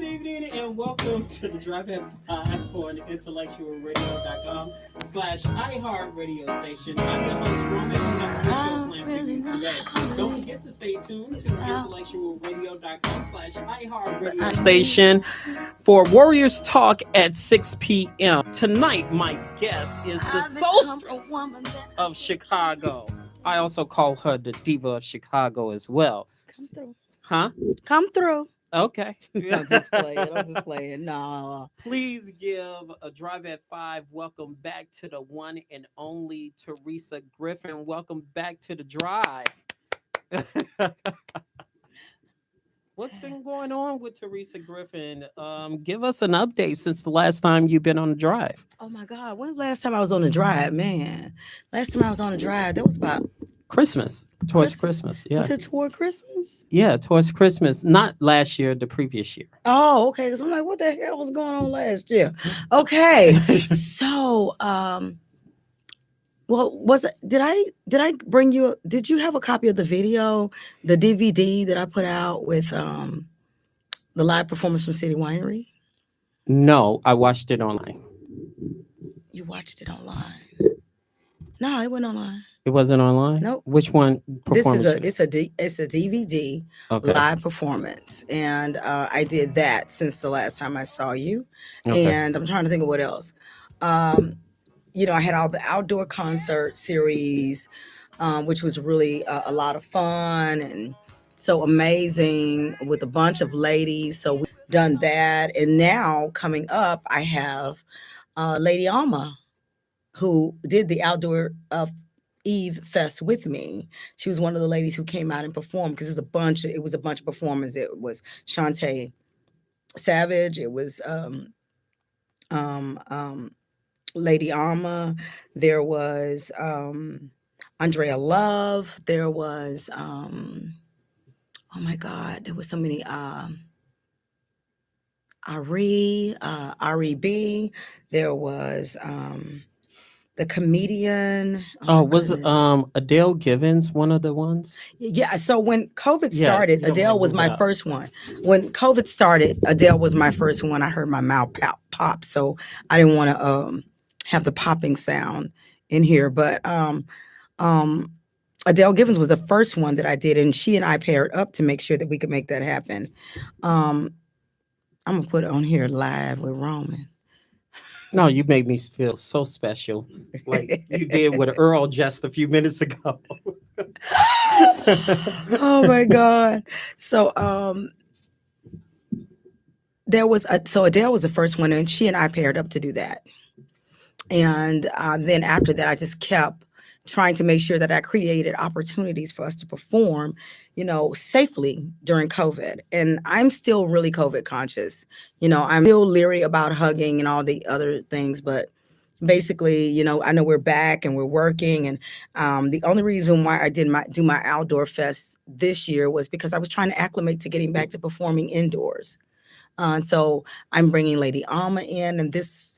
evening and welcome to the Drive at 5 on IntellectualRadio.com/iHeartRadio station. I'm your host, Roman, and have a good show planned for you today. Don't forget to stay tuned to IntellectualRadio.com/iHeartRadio station for Warriors Talk at 6 p.m. Tonight, my guest is the Soulstress of Chicago. I also call her the Diva of Chicago as well. Come through. Huh? Come through. Okay. I'm just playing. I'm just playing. No. Please give a Drive at 5 welcome back to the one and only Terisa Griffin. Welcome back to the Drive. What's been going on with Terisa Griffin? Give us an update since the last time you've been on the Drive. Oh my God. When's the last time I was on the drive, man? Last time I was on the drive, that was about Christmas. Towards Christmas. Yeah. Was it toward Christmas? Yeah, towards Christmas. Not last year, the previous year. Oh, okay. Because I'm like, what the hell was going on last year? Okay. So, well, did I bring you, did you have a copy of the video, the DVD that I put out with the live performance from City Winery? No, I watched it online. You watched it online? No, it went online. It wasn't online? Nope. Which one? It's a DVD live performance, and I did that since the last time I saw you. Okay. And I'm trying to think of what else. I had all the outdoor concert series, which was really a lot of fun and so amazing with a bunch of ladies. So we've done that, and now coming up, I have Lady Alma, who did the outdoor Eve Fest with me. She was one of the ladies who came out and performed because it was a bunch of performers. It was Shantae Savage. It was Lady Alma. There was Andrea Love. There was oh my God, there was so many Ari B. There was the comedian. Was Adele Givens one of the ones? Yeah. So when COVID started, Adele was my first one. When COVID started, Adele was my first one. I heard my mouth pop, so I didn't want to have the popping sound in here. But Adele Givens was the first one that I did, and she and I paired up to make sure that we could make that happen. I'm gonna put it on here live with Roman. No, you made me feel so special, like you did with Earl just a few minutes ago. Oh my God! So Adele was the first one, and she and I paired up to do that. And then after that, I just kept trying to make sure that I created opportunities for us to perform, safely during COVID. And I'm still really COVID conscious. I'm still leery about hugging and all the other things, but basically, I know we're back and we're working. And the only reason why I did do my outdoor fest this year was because I was trying to acclimate to getting back to performing indoors. So I'm bringing Lady Alma in, and this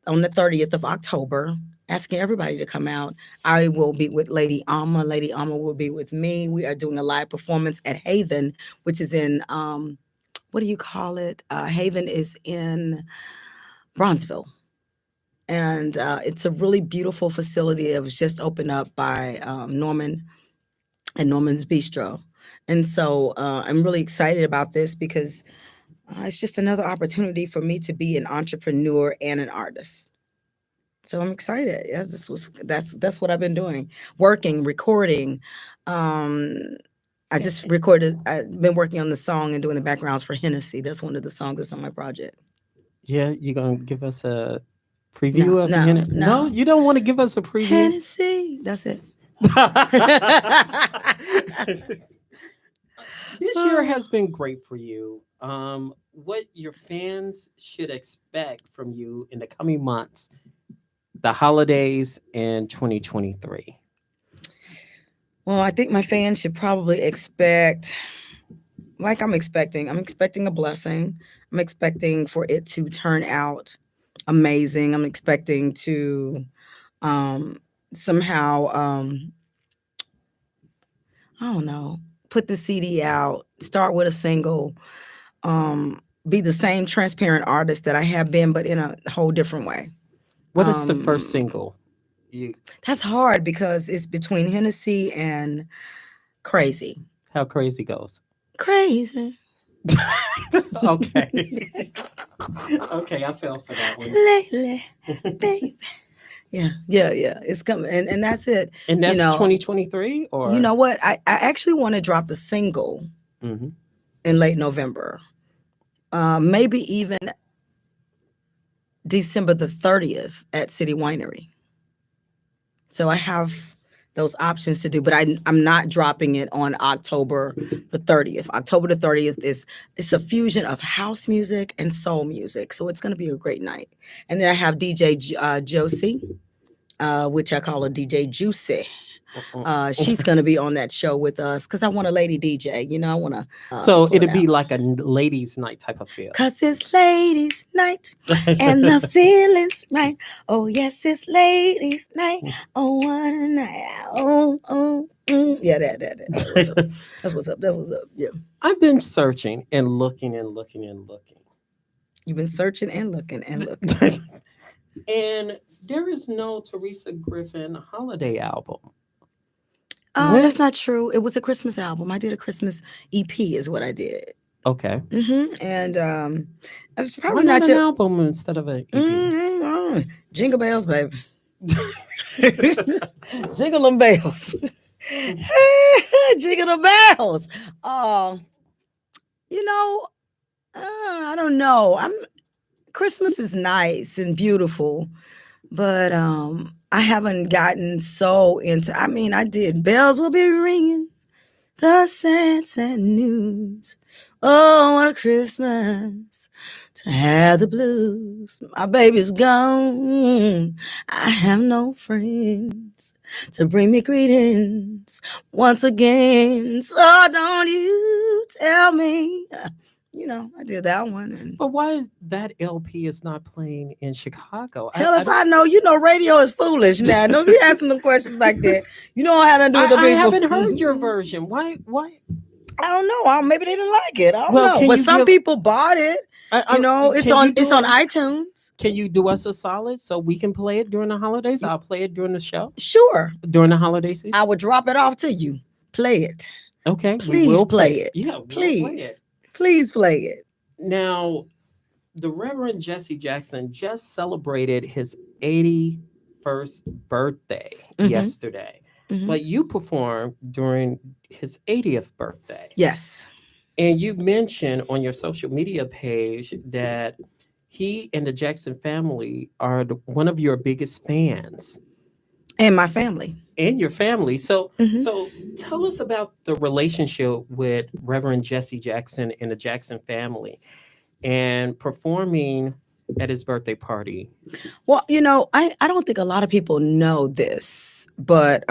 on the 30th of October, asking everybody to come out. I will be with Lady Alma. Lady Alma will be with me. We are doing a live performance at Haven, which is in, what do you call it? Haven is in Bronzeville. And it's a really beautiful facility. It was just opened up by Norman and Norman's Bistro. And so I'm really excited about this because it's just another opportunity for me to be an entrepreneur and an artist. So I'm excited. Yes, that's what I've been doing. Working, recording. I've been working on the song and doing the backgrounds for Hennessy. That's one of the songs that's on my project. Yeah, you gonna give us a preview of Hennessy? No, you don't want to give us a preview. Hennessy. That's it. This year has been great for you. What your fans should expect from you in the coming months, the holidays, and 2023? Well, I think my fans should probably expect, like I'm expecting a blessing. I'm expecting for it to turn out amazing. I'm expecting to somehow, I don't know, put the CD out, start with a single, be the same transparent artist that I have been, but in a whole different way. What is the first Um, single? You that's hard because it's between Hennessy and Crazy. how crazy goes? Crazy. Okay. Okay, I fell for that one. Lately, baby. Yeah, yeah, yeah. It's coming, and that's it. And You that's know, 2023 you or know what? I actually want to drop the single Mhm. in late November. Maybe even December the 30th at City Winery. So I have those options to do, but I'm not dropping it on October the 30th. October the 30th is it's a fusion of house music and soul music. So it's going to be a great night. And then I have DJ Josie, which I call her DJ Juicy. She's going to be on that show with us because I want a lady DJ. I want to So pull it it'd out. be like a ladies' night type of feel. Cause it's ladies' night and the feeling's right. Oh yes, it's ladies' night. Oh what a night. Yeah, that was up. That's what's up. That was up. Yeah. I've been searching and looking and looking and looking. You've been searching and looking and looking. And there is no Teresa Griffin holiday album. That's not true. It was a Christmas album. I did a Christmas EP, is what I did. Okay. And I was probably Why not not an your album instead of an EP? Jingle bells, baby. Jingle them bells. Jingle the bells. You know, I don't know. Christmas is nice and beautiful, but I haven't gotten so into. I mean, I did. Bells will be ringing, the sad, sad news. Oh, what a Christmas to have the blues. My baby's gone. I have no friends to bring me greetings once again. So don't you tell me. I did that one. And But why is that LP is not playing in Chicago? hell if I know. Radio is foolish now. Don't be asking them questions like that. You know how to do with the I people. haven't heard your version. Why? I don't know. Maybe they didn't like it. I don't Well, know. can But you some give- people bought it. It's can on you do it's on it? iTunes. Can you do us a solid so we can play it during the holidays? I'll play it during the show Sure. during the holiday season. I would drop it off to you. Play it. Okay, Please we will play it. Yeah, we'll Please. play it. Please play it. Now, the Reverend Jesse Jackson just celebrated his 81st birthday yesterday, but you performed during his 80th birthday. Yes. And you mentioned on your social media page that he and the Jackson family are one of your biggest fans. And my family. And your family. So tell us about the relationship with Reverend Jesse Jackson and the Jackson family and performing at his birthday party. Well, I don't think a lot of people know this, but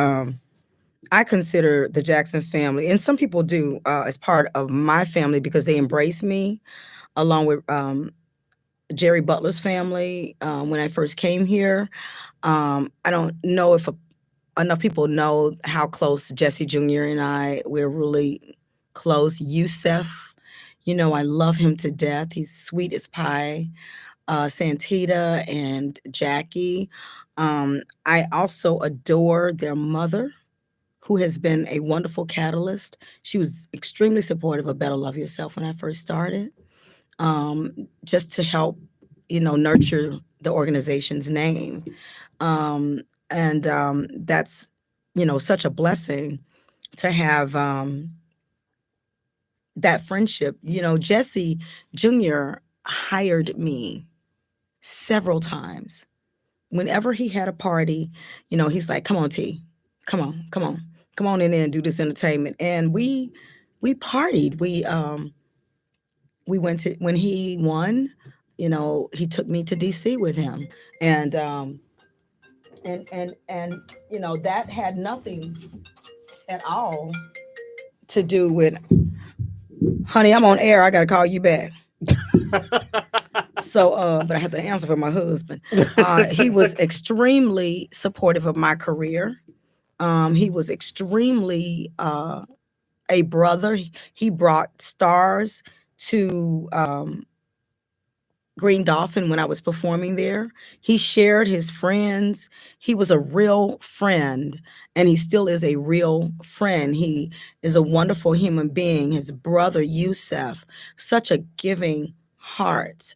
I consider the Jackson family, and some people do, as part of my family because they embrace me along with Jerry Butler's family when I first came here. I don't know if enough people know how close Jesse Jr. and we're really close. Yusef, I love him to death. He's sweet as pie. Santita and Jackie. I also adore their mother, who has been a wonderful catalyst. She was extremely supportive of Better Love Yourself when I first started, just to help, nurture the organization's name. And that's, such a blessing to have that friendship. Jesse Jr. hired me several times. Whenever he had a party, he's like, come on, T, come on in there and do this entertainment. And we partied. We went to, when he won, he took me to DC with him. And that had nothing at all to do with, honey, I'm on air. I got to call you back. So, but I have to answer for my husband. He was extremely supportive of my career. He was extremely a brother. He brought stars to Green Dolphin when I was performing there. He shared his friends. He was a real friend, and he still is a real friend. He is a wonderful human being. His brother, Yusef, such a giving heart.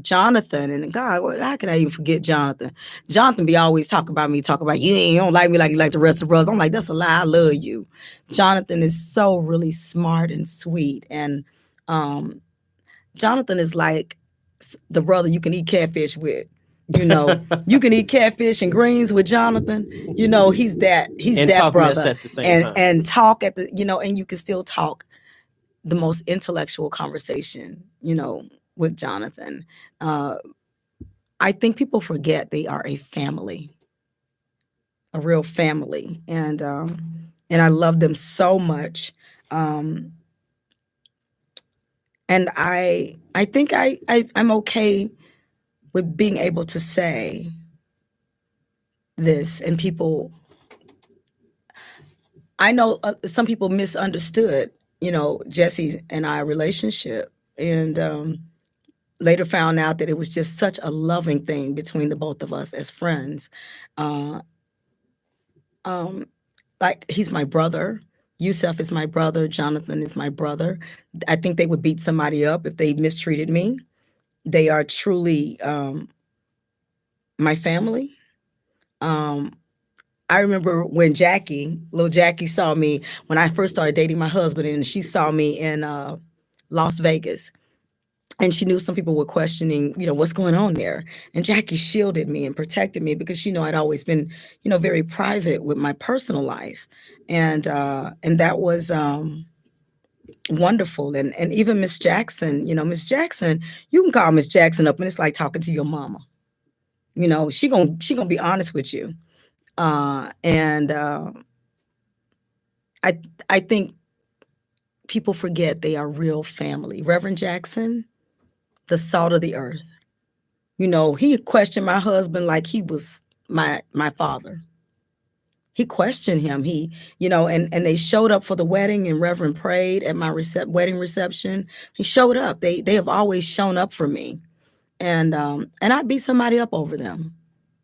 Jonathan, and God, how can I even forget Jonathan? Jonathan be always talk about me, talk about you don't like me like you like the rest of the brothers. I'm like, that's a lie. I love you. Jonathan is so really smart and sweet. And um, Jonathan is like the brother you can eat catfish with. You know, you can eat catfish and greens with Jonathan. You know, he's And that talk mess brother. at the same time. And talk at the, and you can still talk the most intellectual conversation, with Jonathan. Uh, I think people forget they are a family, a real family. And I love them so much. Um, and I think I'm okay with being able to say this, and people, I know some people misunderstood, Jesse and I relationship, and later found out that it was just such a loving thing between the both of us as friends. Uh, um, like, he's my brother. Yusef is my brother. Jonathan is my brother. I think they would beat somebody up if they mistreated me. They are truly my family. Um, I remember when little Jackie saw me when I first started dating my husband, and she saw me in Las Vegas. And she knew some people were questioning, what's going on there. And Jackie shielded me and protected me because I'd always been, very private with my personal life. And that was wonderful. And even Miss Jackson, Miss Jackson, you can call Miss Jackson up and it's like talking to your mama. She gonna be honest with you. And I I think people forget they are real family. Reverend Jackson, the salt of the earth. He questioned my husband like he was my father. He questioned him. And they showed up for the wedding, and Reverend prayed at my wedding reception. He showed up. They have always shown up for me, and I beat somebody up over them.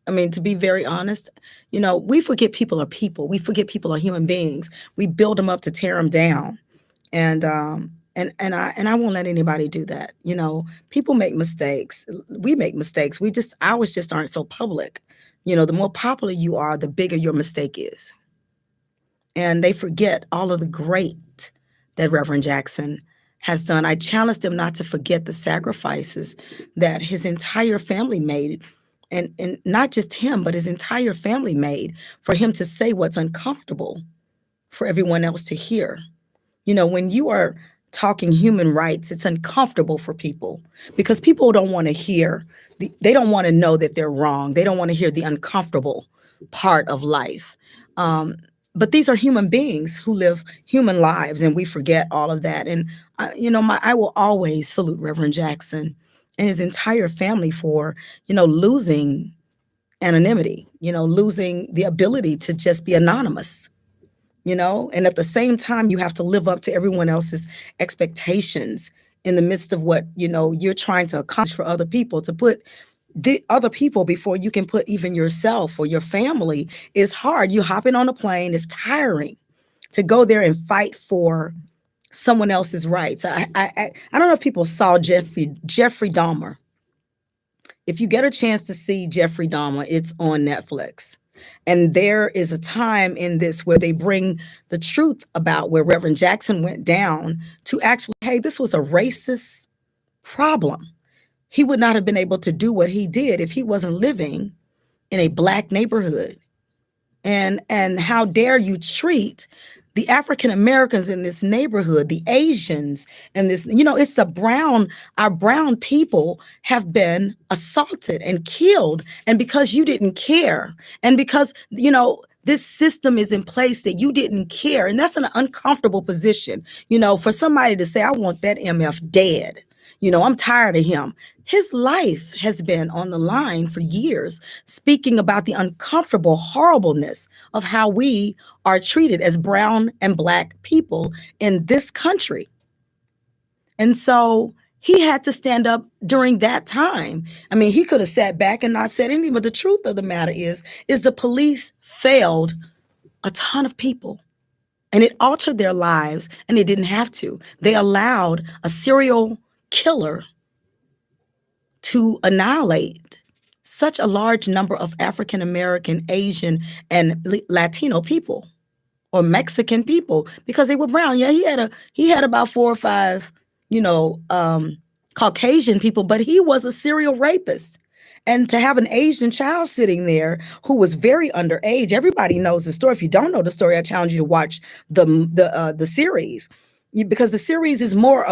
I mean, to be very honest, we forget people are people. We forget people are human beings. We build them up to tear them down. And I won't let anybody do that. People make mistakes. We make mistakes. Ours just aren't so public. The more popular you are, the bigger your mistake is. And they forget all of the great that Reverend Jackson has done. I challenge them not to forget the sacrifices that his entire family made, and not just him, but his entire family made, for him to say what's uncomfortable for everyone else to hear. When you are talking human rights, it's uncomfortable for people because people don't want to hear, they don't want to know that they're wrong. They don't want to hear the uncomfortable part of life. Um, but these are human beings who live human lives, and we forget all of that. And I will always salute Reverend Jackson and his entire family for losing anonymity, losing the ability to just be anonymous. And at the same time, you have to live up to everyone else's expectations in the midst of what you're trying to accomplish for other people. To put the other people before you can put even yourself or your family is hard. You hopping on a plane is tiring. To go there and fight for someone else's rights. I don't know if people saw Jeffrey Dahmer. If you get a chance to see Jeffrey Dahmer, it's on Netflix. And there is a time in this where they bring the truth about where Reverend Jackson went down to actually, hey, this was a racist problem. He would not have been able to do what he did if he wasn't living in a black neighborhood. And how dare you treat the African Americans in this neighborhood, the Asians and this, it's our brown people have been assaulted and killed. And because you didn't care, and because, this system is in place that you didn't care. And that's an uncomfortable position, for somebody to say, I want that MF dead. I'm tired of him. His life has been on the line for years, speaking about the uncomfortable horribleness of how we are treated as brown and black people in this country. And so He had to stand up during that time. I mean, he could have sat back and not said anything, but the truth of the matter is the police failed a ton of people and it altered their lives and it didn't have to. They allowed a serial killer to annihilate such a large number of African American, Asian, and Latino people or Mexican people because they were brown. Yeah, he had about 4 or 5, you know, Caucasian people, but he was a serial rapist. And to have an Asian child sitting there who was very underage, everybody knows the story. If you don't know the story, I challenge you to watch the series. Because the series is more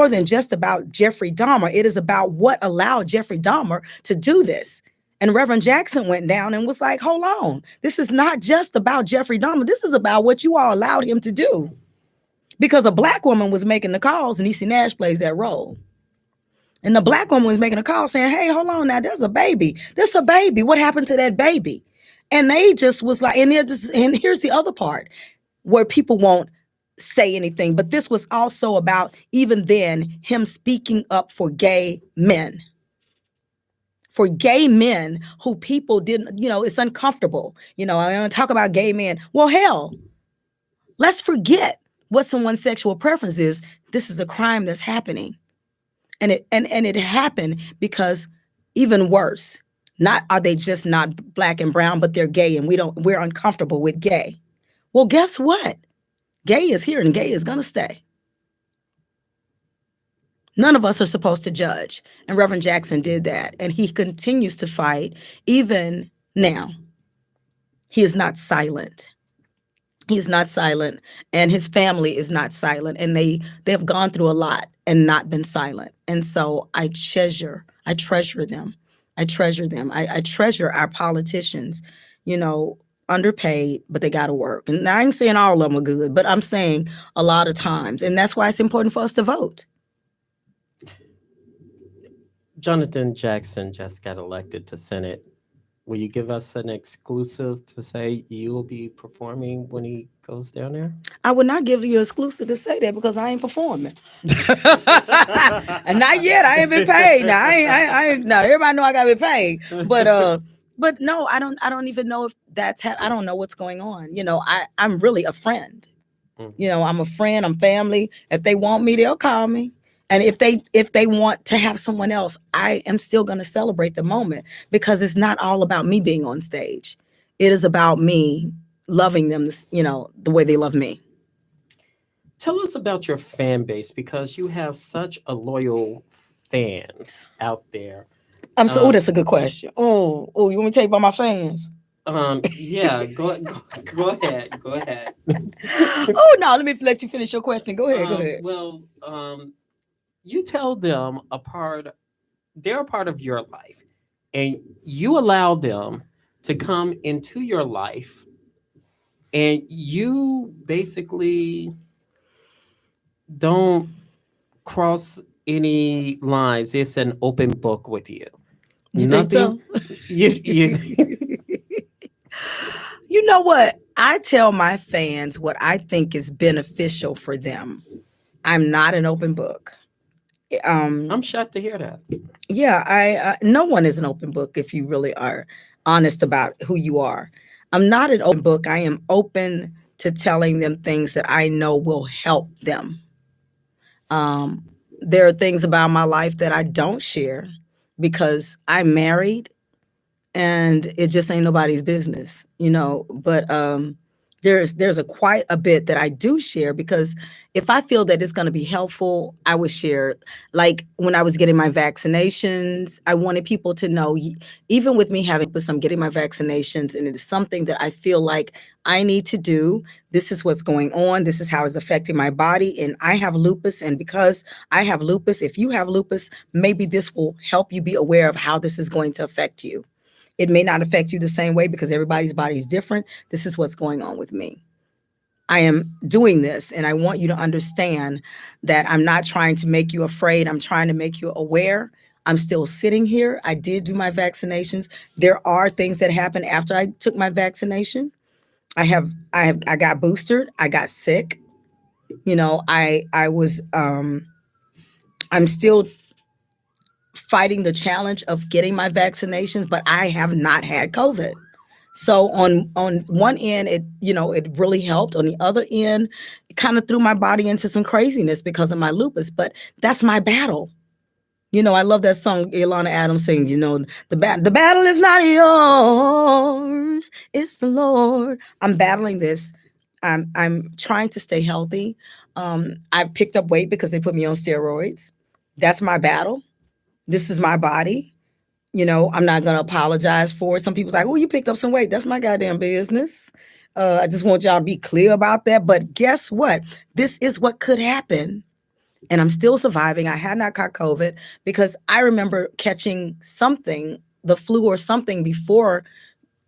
than just about Jeffrey Dahmer. It is about what allowed Jeffrey Dahmer to do this. And Reverend Jackson went down and was like, hold on, this is not just about Jeffrey Dahmer. This is about what you all allowed him to do. Because a black woman was making the calls, and Niecy Nash plays that role. And the black woman was making a call saying, hey, hold on now, there's a baby. There's a baby. What happened to that baby? And they just was like, and here's the other part where people won't say anything. But this was also about, even then, him speaking up for gay men. For gay men who people didn't, it's uncomfortable. I want to talk about gay men. Well, hell, let's forget what someone's sexual preference is. This is a crime that's happening. And it happened because, even worse, not are they just not black and brown, but they're gay and we're uncomfortable with gay. Well, guess what? Gay is here and gay is going to stay. None of us are supposed to judge. And Reverend Jackson did that. And he continues to fight even now. He is not silent. He's not silent. And his family is not silent. And they have gone through a lot and not been silent. And so I treasure them. I treasure them. I treasure our politicians, underpaid, but they got to work. And I ain't saying all of them are good, but I'm saying a lot of times. And that's why it's important for us to vote. Jonathan Jackson just got elected to Senate. Will you give us an exclusive to say you will be performing when he goes down there? I would not give you an exclusive to say that because I ain't performing. And not yet. I ain't been paid. Now I ain't. Now everybody know I gotta be paid. But no, I don't even know if that's. I don't know what's going on. I'm really a friend. Mm-hmm. I'm a friend. I'm family. If they want me, they'll call me. And if they want to have someone else, I am still going to celebrate the moment because it's not all about me being on stage. It is about me loving them, the way they love me. Tell us about your fan base because you have such a loyal fans out there. That's a good question. Oh, you want me to tell you about my fans? Yeah, go ahead. Go ahead. Oh no, let me let you finish your question. Go ahead. Well, you tell them they're a part of your life, and you allow them to come into your life, and you basically don't cross any lines. It's an open book with you. You nothing. Think so? You You know what? I tell my fans what I think is beneficial for them. I'm not an open book. I'm shocked to hear that. Yeah, no one is an open book if you really are honest about who you are. I'm not an open book. I am open to telling them things that I know will help them. There are things about my life that I don't share because I'm married and it just ain't nobody's business, but there's quite a bit that I do share because if I feel that it's going to be helpful, I would share. Like when I was getting my vaccinations, I wanted people to know, even with me having lupus, I'm getting my vaccinations and it is something that I feel like I need to do. This is what's going on. This is how it's affecting my body. And I have lupus. And because I have lupus, if you have lupus, maybe this will help you be aware of how this is going to affect you. It may not affect you the same way because everybody's body is different. This is what's going on with me. I am doing this, and I want you to understand that I'm not trying to make you afraid. I'm trying to make you aware. I'm still sitting here. I did do my vaccinations. There are things that happened after I took my vaccination. I got boosted. I got sick. I was I'm still fighting the challenge of getting my vaccinations, but I have not had COVID. So on one end, it really helped. On the other end, it kind of threw my body into some craziness because of my lupus. But that's my battle. I love that song Ilana Adams sings. The battle is not yours, it's the Lord. I'm battling this. I'm trying to stay healthy. I picked up weight because they put me on steroids. That's my battle. This is my body. I'm not going to apologize for it. Some people's like, oh, you picked up some weight. That's my goddamn business. I just want y'all to be clear about that. But guess what? This is what could happen. And I'm still surviving. I had not caught COVID because I remember catching something, the flu or something before,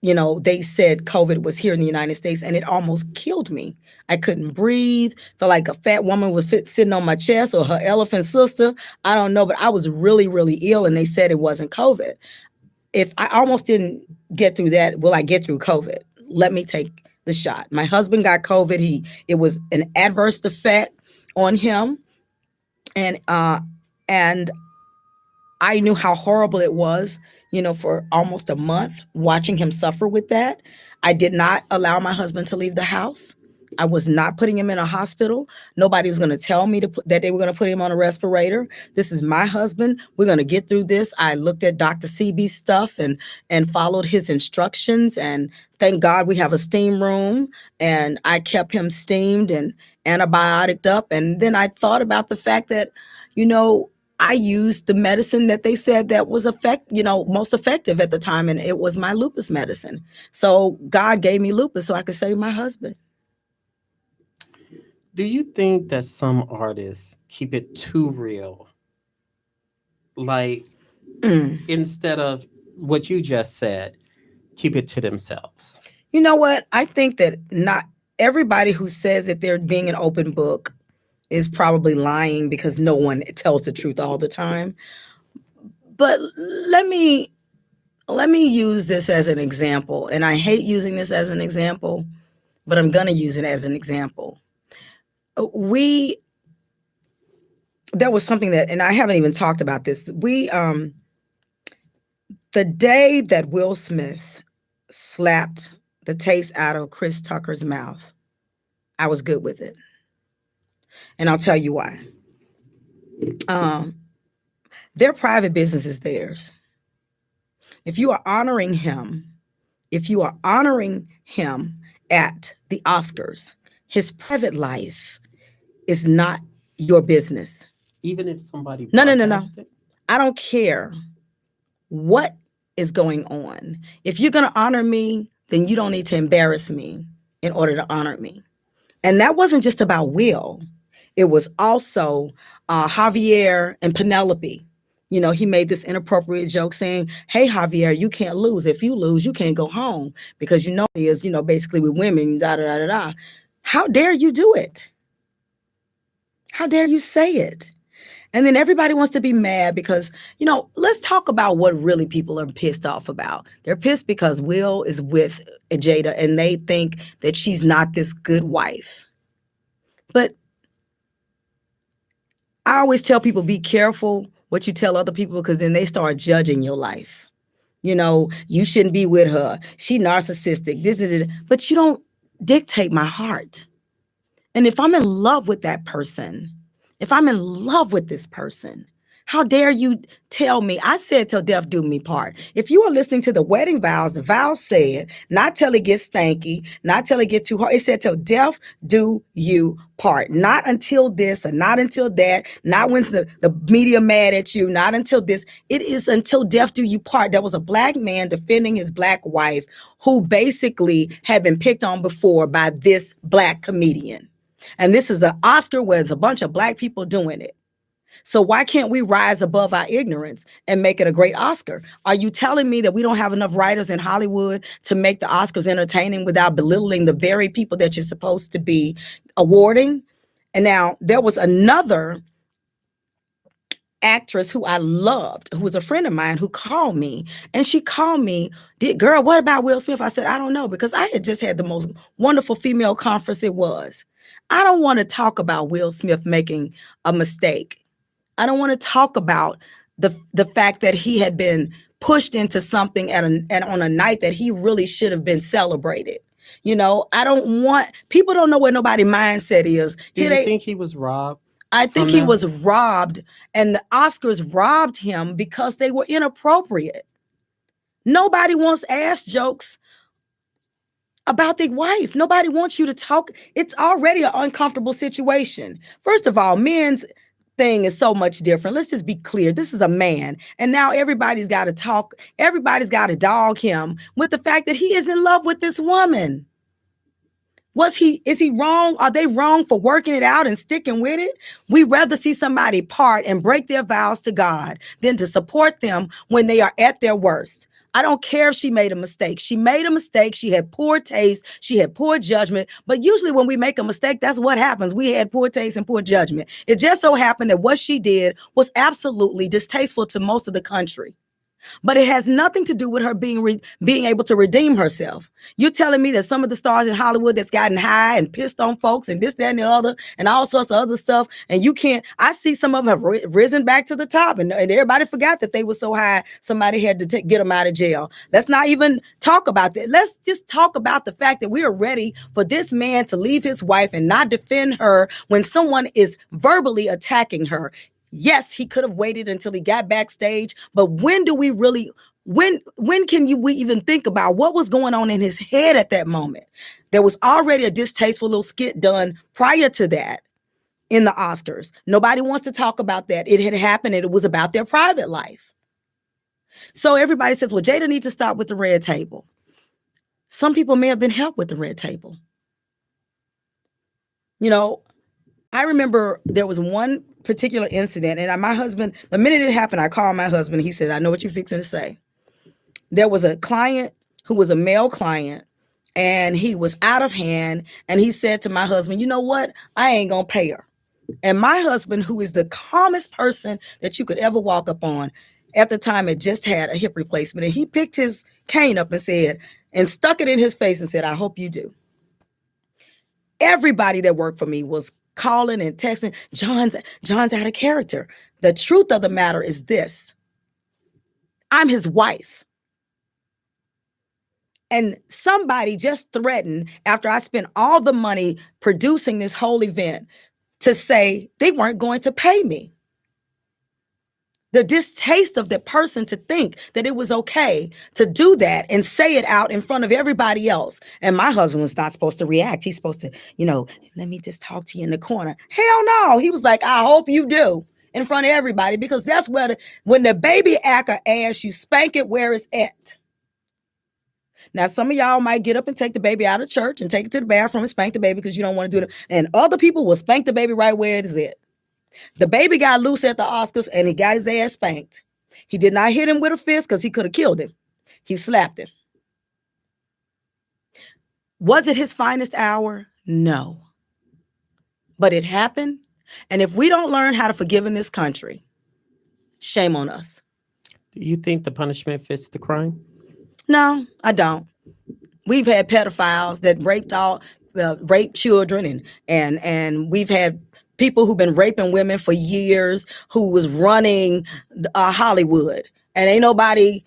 they said COVID was here in the United States, and it almost killed me. I couldn't breathe. Felt like a fat woman was sitting on my chest, or her elephant sister. I don't know, but I was really, really ill, and they said it wasn't COVID. If I almost didn't get through that, will I get through COVID? Let me take the shot. My husband got COVID. It was an adverse effect on him, and and I knew how horrible it was, for almost a month watching him suffer with that. I did not allow my husband to leave the house. I was not putting him in a hospital. Nobody was going to tell me that they were going to put him on a respirator. This is my husband. We're going to get through this. I looked at Dr. CB's stuff and followed his instructions. And thank God we have a steam room. And I kept him steamed and antibiotic up. And then I thought about the fact that, I used the medicine that they said that was most effective at the time, and it was my lupus medicine. So God gave me lupus so I could save my husband. Do you think that some artists keep it too real? Like, instead of what you just said, keep it to themselves? You know what? I think that not everybody who says that they're being an open book is probably lying because no one tells the truth all the time. But let me use this as an example. And I hate using this as an example, but I'm going to use it as an example. There was something that, and I haven't even talked about this. The day that Will Smith slapped the taste out of Chris Tucker's mouth, I was good with it. And I'll tell you why. Their private business is theirs. If you are honoring him at the Oscars, his private life is not your business. Even if somebody No. broadcast it? I don't care what is going on. If you're going to honor me, then you don't need to embarrass me in order to honor me. And that wasn't just about Will. It was also Javier and Penelope. He made this inappropriate joke saying, hey, Javier, you can't lose. If you lose, you can't go home because it is, basically with women, da, da, da, da, da. How dare you do it? How dare you say it? And then everybody wants to be mad because, let's talk about what really people are pissed off about. They're pissed because Will is with Jada and they think that she's not this good wife. But I always tell people, be careful what you tell other people because then they start judging your life. You shouldn't be with her. She narcissistic. This is it. But you don't dictate my heart. And if I'm in love with that person, if I'm in love with this person, how dare you tell me? I said till death do me part. If you are listening to the wedding vows, the vows said, not till it gets stanky, not till it get too hard. It said till death do you part. Not until this or not until that. Not when the media mad at you. Not until this. It is until death do you part. There was a black man defending his black wife who basically had been picked on before by this black comedian. And this is an Oscar where there's a bunch of black people doing it. So why can't we rise above our ignorance and make it a great Oscar? Are you telling me that we don't have enough writers in Hollywood to make the Oscars entertaining without belittling the very people that you're supposed to be awarding? And now there was another actress who I loved, who was a friend of mine, who called me, and she called me, girl, what about Will Smith? I said, I don't know, because I had just had the most wonderful female conference it was. I don't want to talk about Will Smith making a mistake. I don't want to talk about the fact that he had been pushed into something at on a night that he really should have been celebrated. I don't want people don't know where nobody's mindset is. Do you think he was robbed? I think he was robbed, and the Oscars robbed him because they were inappropriate. Nobody wants ass jokes about their wife. Nobody wants you to talk. It's already an uncomfortable situation. First of all, men's thing is so much different. Let's just be clear. This is a man. And now everybody's got to talk. Everybody's got to dog him with the fact that he is in love with this woman. Is he wrong? Are they wrong for working it out and sticking with it? We'd rather see somebody part and break their vows to God than to support them when they are at their worst. I don't care if she made a mistake. She made a mistake. She had poor taste. She had poor judgment. But usually when we make a mistake, that's what happens. We had poor taste and poor judgment. It just so happened that what she did was absolutely distasteful to most of the country. But it has nothing to do with her being able to redeem herself. You're telling me that some of the stars in Hollywood that's gotten high and pissed on folks and this, that, and the other, and all sorts of other stuff, and you can't. I see some of them have risen back to the top, and everybody forgot that they were so high. Somebody had to get them out of jail. Let's not even talk about that. Let's just talk about the fact that we are ready for this man to leave his wife and not defend her when someone is verbally attacking her. Yes, he could have waited until he got backstage, but when do we really, when can we even think about what was going on in his head at that moment? There was already a distasteful little skit done prior to that in the Oscars. Nobody wants to talk about that. It had happened and it was about their private life. So everybody says, well, Jada needs to stop with the red table. Some people may have been helped with the red table. I remember there was one particular incident, and my husband, the minute it happened, I called my husband. He said, I know what you're fixing to say. There was a client who was a male client, and he was out of hand, and he said to my husband, you know what? I ain't going to pay her. And my husband, who is the calmest person that you could ever walk up on, at the time had just had a hip replacement, and he picked his cane up and stuck it in his face and said, I hope you do. Everybody that worked for me was calling and texting, John's out of character. The truth of the matter is this. I'm his wife. And somebody just threatened, after I spent all the money producing this whole event, to say they weren't going to pay me. The distaste of the person to think that it was okay to do that and say it out in front of everybody else. And my husband was not supposed to react. He's supposed to, let me just talk to you in the corner. Hell no. He was like, I hope you do, in front of everybody, because that's where when the baby actor asks you, spank it where it's at. Now, some of y'all might get up and take the baby out of church and take it to the bathroom and spank the baby because you don't want to do it. And other people will spank the baby right where it is at. The baby got loose at the Oscars and he got his ass spanked. He did not hit him with a fist because he could have killed him. He slapped him. Was it his finest hour? No. But it happened. And if we don't learn how to forgive in this country, shame on us. Do you think the punishment fits the crime? No, I don't. We've had pedophiles that raped children, and we've had people who've been raping women for years, who was running Hollywood, and ain't nobody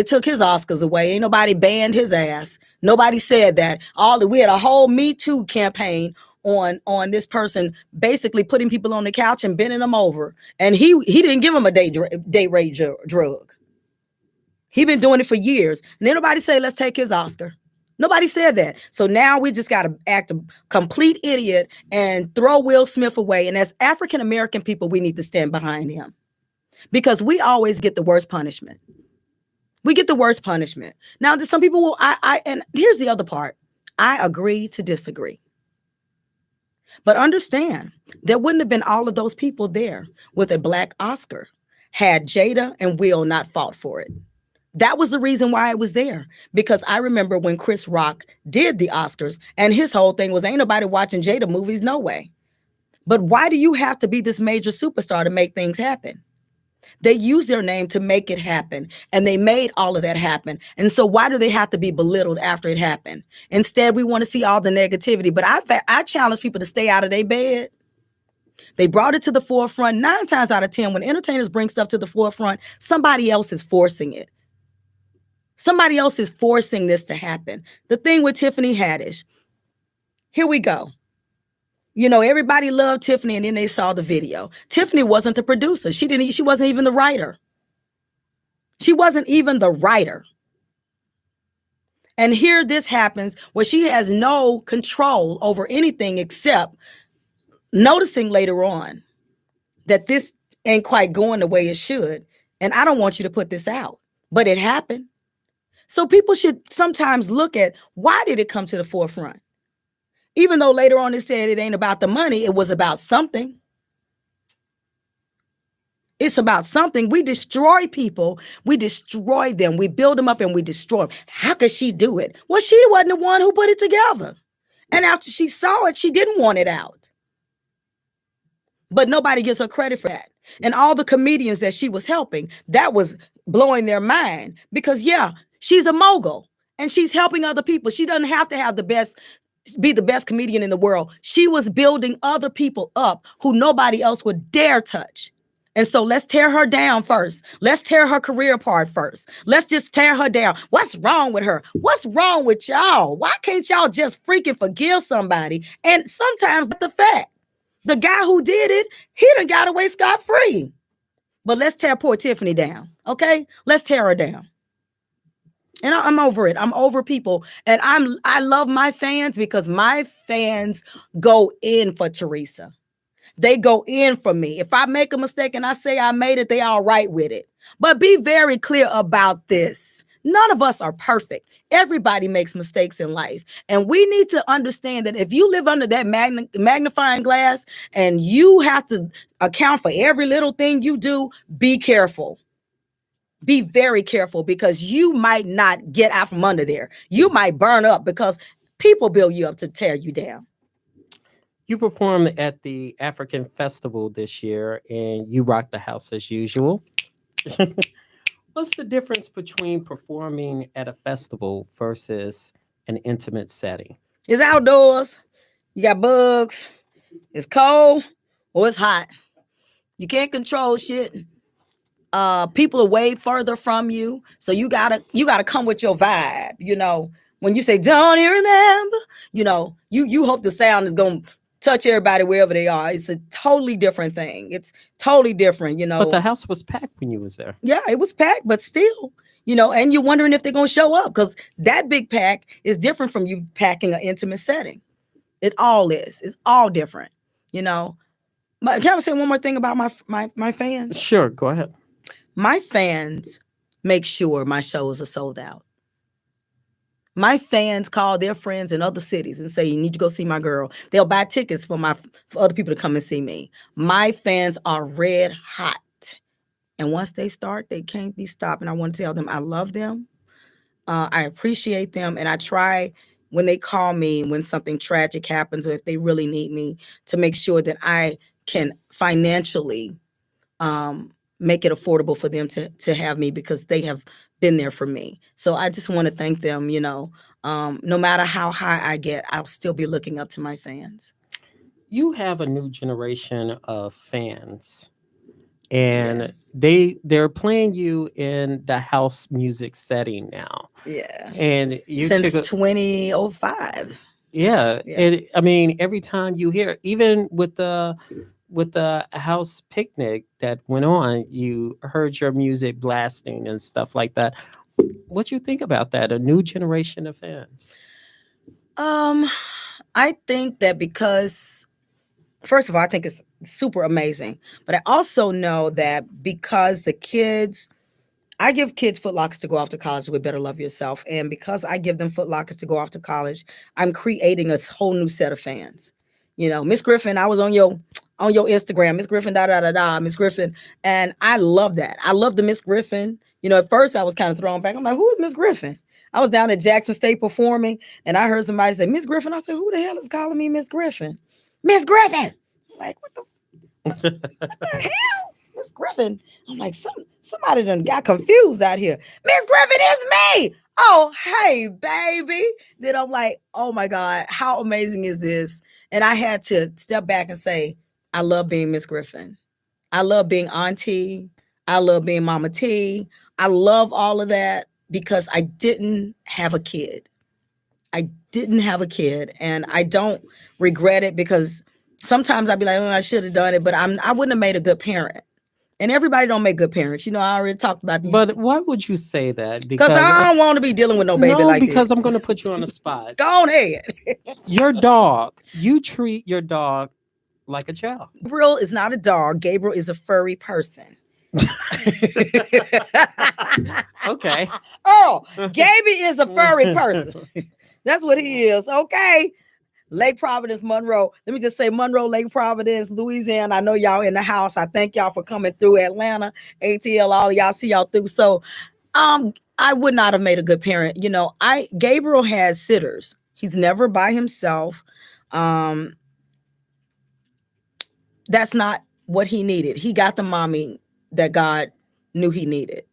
took his Oscars away. Ain't nobody banned his ass. Nobody said that. We had a whole Me Too campaign on this person basically putting people on the couch and bending them over, and he didn't give them a date rape drug. He been doing it for years, and then nobody say let's take his Oscar. Nobody said that. So now we just got to act a complete idiot and throw Will Smith away. And as African-American people, we need to stand behind him because we always get the worst punishment. We get the worst punishment. Now, some people will, and here's the other part. I agree to disagree. But understand, there wouldn't have been all of those people there with a Black Oscar had Jada and Will not fought for it. That was the reason why it was there. Because I remember when Chris Rock did the Oscars and his whole thing was, ain't nobody watching Jada movies, no way. But why do you have to be this major superstar to make things happen? They use their name to make it happen. And they made all of that happen. And so why do they have to be belittled after it happened? Instead, we want to see all the negativity. But I challenge people to stay out of their bed. They brought it to the forefront. 9 times out of 10, when entertainers bring stuff to the forefront, somebody else is forcing it. Somebody else is forcing this to happen. The thing with Tiffany Haddish, here we go. You know, everybody loved Tiffany, and then they saw the video. Tiffany wasn't the producer. She wasn't even the writer. She wasn't even the writer. And here this happens where she has no control over anything except noticing later on that this ain't quite going the way it should. And I don't want you to put this out. But it happened. So people should sometimes look at, why did it come to the forefront? Even though later on it said it ain't about the money, it was about something. It's about something. We destroy people. We destroy them. We build them up and we destroy them. How could she do it? Well, she wasn't the one who put it together. And after she saw it, she didn't want it out. But nobody gives her credit for that. And all the comedians that she was helping, that was blowing their mind. Because, yeah, she's a mogul and she's helping other people. She doesn't have to have be the best comedian in the world. She was building other people up who nobody else would dare touch. And so let's tear her down first. Let's tear her career apart first. Let's just tear her down. What's wrong with her? What's wrong with y'all? Why can't y'all just freaking forgive somebody? And sometimes the fact, the guy who did it, he done got away scot-free. But let's tear poor Tiffany down, okay? Let's tear her down. And I'm over it. I'm over people. And I love my fans because my fans go in for Terisa. They go in for me. If I make a mistake and I say I made it, they all right with it. But be very clear about this. None of us are perfect. Everybody makes mistakes in life. And we need to understand that if you live under that magnifying glass and you have to account for every little thing you do, be careful. Be very careful, because you might not get out from under there. You might burn up because people build you up to tear you down. You performed at the African Festival this year and you rocked the house as usual. What's the difference between performing at a festival versus an intimate setting? It's outdoors. You got bugs. It's cold or it's hot. You can't control shit. People are way further from you. So you gotta come with your vibe. You know, when you say, don't you remember? You know, you hope the sound is gonna touch everybody wherever they are. It's a totally different thing. It's totally different, you know. But the house was packed when you was there. Yeah, it was packed, but still, you know, and you're wondering if they're going to show up, because that big pack is different from you packing an intimate setting. It all is. It's all different, you know. Can I say one more thing about my fans? Sure, go ahead. My fans make sure my shows are sold out. My fans call their friends in other cities and say, you need to go see my girl. They'll buy tickets for other people to come and see me. My fans are red hot. And once they start, they can't be stopped. And I want to tell them I love them. I appreciate them. And I try, when they call me, when something tragic happens, or if they really need me, to make sure that I can financially make it affordable for them to have me, because they have been there for me. So I just want to thank them, you know. No matter how high I get, I'll still be looking up to my fans. You have a new generation of fans, and they're playing you in the house music setting now. Yeah. And you since 2005. Yeah. And I mean, every time you hear, even with the house picnic that went on, you heard your music blasting and stuff like that. What you think about that? A new generation of fans? I think that because, first of all, I think it's super amazing. But I also know that because I give kids Foot Lockers to go off to college with Better Love Yourself. And because I give them Foot Lockers to go off to college, I'm creating a whole new set of fans. You know, Miss Griffin, I was on your Instagram, Miss Griffin, Miss Griffin. And I love that. I love the Miss Griffin. You know, at first I was kind of thrown back. I'm like, who is Miss Griffin? I was down at Jackson State performing, and I heard somebody say, Miss Griffin. I said, who the hell is calling me Miss Griffin? Miss Griffin. I'm like, what the hell? Miss Griffin. I'm like, somebody done got confused out here. Miss Griffin is me. Oh, hey, baby. Then I'm like, oh my God, how amazing is this? And I had to step back and say, I love being Miss Griffin. I love being Auntie. I love being Mama T. I love all of that because I didn't have a kid. I didn't have a kid, and I don't regret it because sometimes I'd be like, oh, I should have done it, but I wouldn't have made a good parent. And everybody don't make good parents. I already talked about you. But why would you say that? Because Because I don't want to be dealing with no baby no, like because this. I'm going to put you on the spot. Go on ahead. Your dog, you treat your dog like a child. Gabriel is not a dog. Gabriel is a furry person. Okay. Oh, Gaby is a furry person. That's what he is. Okay. Lake Providence, Monroe. Let me just say Monroe, Lake Providence, Louisiana. I know y'all in the house. I thank y'all for coming through Atlanta, ATL, all of y'all see y'all through. So I would not have made a good parent. Gabriel has sitters. He's never by himself. That's not what he needed. He got the mommy that God knew he needed.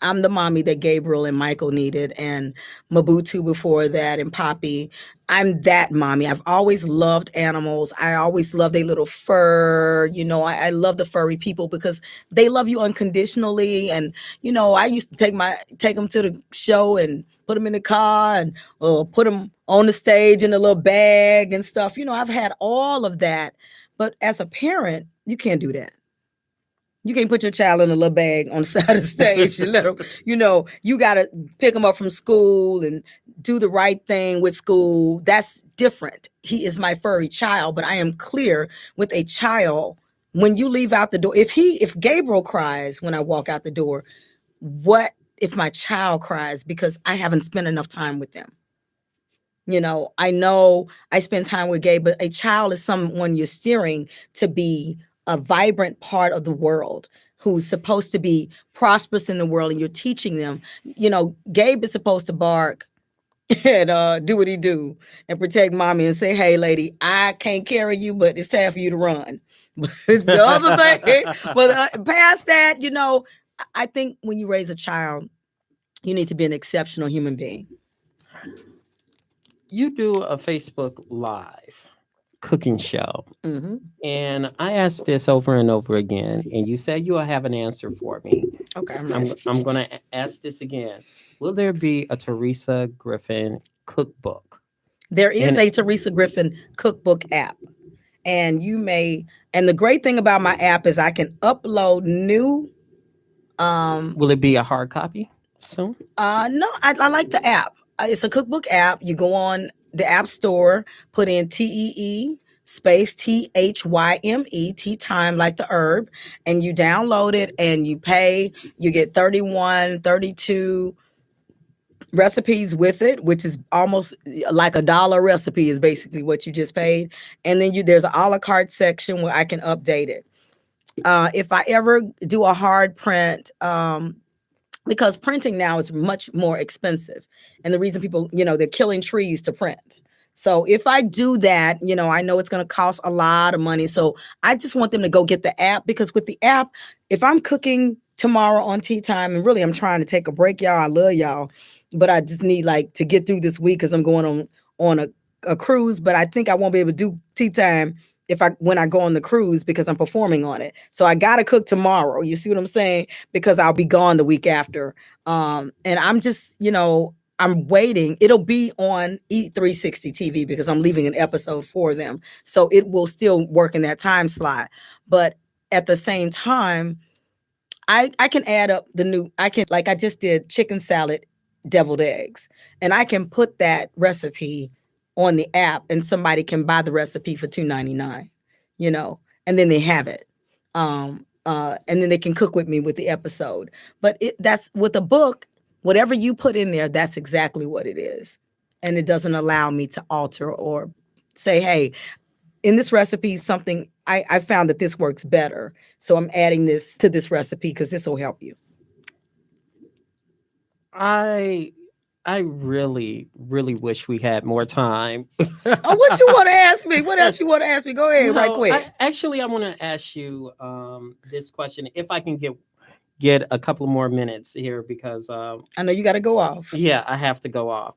I'm the mommy that Gabriel and Michael needed, and Mabutu before that, and Poppy. I'm that mommy. I've always loved animals. I always love their little fur. I love the furry people because they love you unconditionally. And I used to take them to the show and put them in the car and put them on the stage in a little bag and stuff. I've had all of that, but as a parent, you can't do that. You can't put your child in a little bag on the side of the stage and let them, you got to pick them up from school and do the right thing with school. That's different. He is my furry child, but I am clear with a child. When you leave out the door, if Gabriel cries when I walk out the door, what if my child cries because I haven't spent enough time with them? I know I spend time with Gabe, but a child is someone you're steering to be a vibrant part of the world who's supposed to be prosperous in the world, and you're teaching them. Gabe is supposed to bark and do what he do and protect mommy and say, hey, lady, I can't carry you, but it's time for you to run. But the other thing, but past that, I think when you raise a child, you need to be an exceptional human being. You do a Facebook Live cooking show. Mm-hmm. And I asked this over and over again, and you said you'll have an answer for me. Okay, I'm going to ask this again. Will there be a Terisa Griffin cookbook? There is a Terisa Griffin cookbook app. And the great thing about my app is I can upload new. Will it be a hard copy soon? No, I like the app. It's a cookbook app. You go on the App Store, put in TEE space THYME, tea time like the herb, and you download it and you pay. You get 31, 32 recipes with it, which is almost like $1 recipe is basically what you just paid. And then there's an a la carte section where I can update it. If I ever do a hard print, because printing now is much more expensive. And the reason people, they're killing trees to print. So if I do that, I know it's going to cost a lot of money. So I just want them to go get the app, because with the app, if I'm cooking tomorrow on Tea Time, and really I'm trying to take a break, y'all, I love y'all, but I just need to get through this week because I'm going on a cruise, but I think I won't be able to do Tea Time when I go on the cruise because I'm performing on it. So I got to cook tomorrow. You see what I'm saying? Because I'll be gone the week after. And I'm just, I'm waiting. It'll be on E360 TV because I'm leaving an episode for them. So it will still work in that time slot. But at the same time, I can add up I just did chicken salad, deviled eggs, and I can put that recipe on the app and somebody can buy the recipe for $2.99, and then they have it. And then they can cook with me with the episode. But that's with a book, whatever you put in there, that's exactly what it is. And it doesn't allow me to alter or say, hey, in this recipe, something I found that this works better. So I'm adding this to this recipe because this will help you. I really, really wish we had more time. Oh, what you want to ask me? What else you want to ask me? Go ahead, right quick. I want to ask you this question, if I can get a couple more minutes here, because I know you got to go off. Yeah, I have to go off.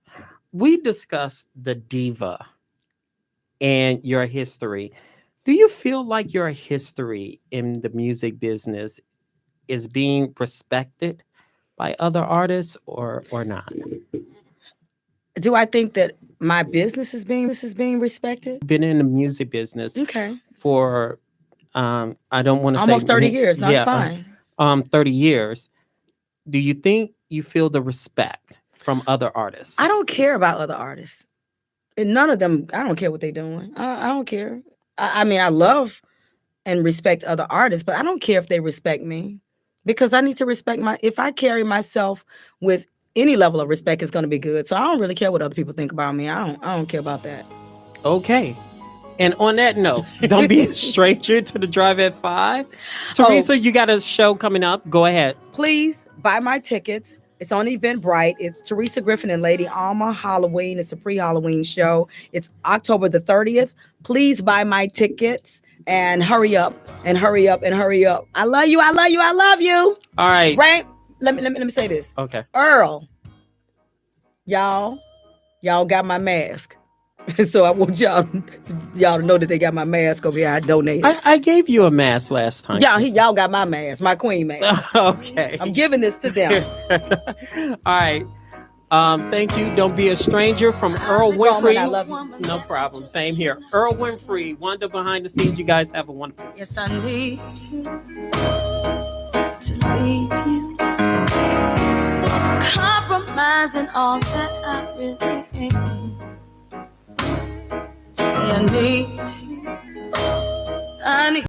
We discussed the diva and your history. Do you feel like your history in the music business is being respected by other artists or not? Do I think that my business is being respected? Been in the music business Okay. for I don't want to say Almost 30 years. No, it's yeah, fine. 30 years. Do you think you feel the respect from other artists? I don't care about other artists. And none of them, I don't care what they're doing. I don't care. I mean, I love and respect other artists, but I don't care if they respect me, because I need to respect if I carry myself with any level of respect, it's going to be good. So I don't really care what other people think about me. I don't care about that. Okay. And on that note, don't be a stranger to the Drive at 5. Teresa, you got a show coming up. Go ahead. Please buy my tickets. It's on Eventbrite. It's Terisa Griffin and Lady Alma Halloween. It's a pre-Halloween show. It's October the 30th. Please buy my tickets and hurry up and hurry up and hurry up. I love you. I love you. I love you. All right. Right? Let me say this. Okay. Earl, y'all got my mask. So I want y'all to know that they got my mask over here. I donated. I gave you a mask last time. Y'all got my mask, my queen mask. Okay. I'm giving this to them. All right. Thank you. Don't be a stranger from Earl Winfrey. Roman, I love you. No problem. Same here. Earl Winfrey, Wonder Behind the Scenes. You guys have a wonderful. Yes, I need to leave you. Compromising all that I really hate. See, I need